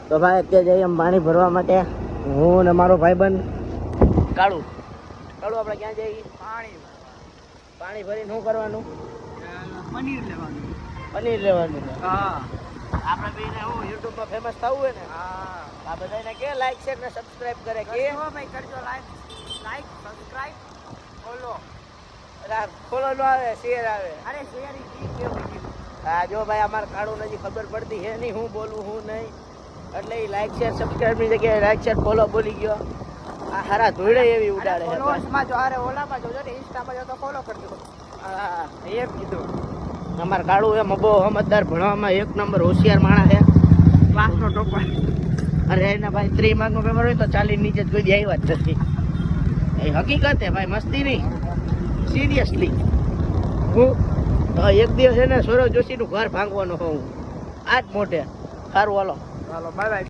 તો ભાઈ અત્યારે જઈએ આમ પાણી ભરવા માટે હું ને મારો ભાઈબંધ કાળુ. કાળુ આપણે ક્યાં જઈએ? પાણી ભરીને શું કરવાનું? પનીર લેવાનું. પનીર લેવાનું. હા આપણે બેને હું યુટ્યુબમાં ફેમસ થવું હોય ને, હા આ બધાને કે લાઈક શેર ને સબસ્ક્રાઇબ કરે કે કરજો ભાઈ, કરજો લાઈક સબસ્ક્રાઇબ ફોલો. ફોલો નો આવે, શેર આવે. અરે શેર ઈ કેવું કીધું. હા જો ભાઈ અમારે કાળુ નથી ખબર પડતી હે નહીં હું બોલું હું નહીં, એટલે એ લાઈક શેર સબસ્ક્રાઇબ ની જગ્યાએ લાઈક શેર ફોલો બોલી ગયો. આ હારા ધોળે એવી ઉડાડે છે. ફોલોઅર્સમાં જો અરે ઓલામાં જો ને ઇન્સ્ટામાં જો તો ફોલો કરજો. હા એમ કીધું. અમારે કાળુ એમ બહુ સમજદાર, ભણવામાં એક નંબર હોશિયાર માણસ છે. ક્લાસનો ટોપર. અરે એના ભાઈ 3 માર્કનો પેપર હોય તો 40 નીચે જ કોઈ દી આવ્યા જ નથી. એ હકીકત હે ભાઈ, મસ્તી નહીં, સિરિયસલી. હું એક દિવસ છે ને સૌરવ જોશીનું ઘર ભાંગવાનો હોઉં આજ મોઢે. સારું હાલો. ચાલો બાય બાય.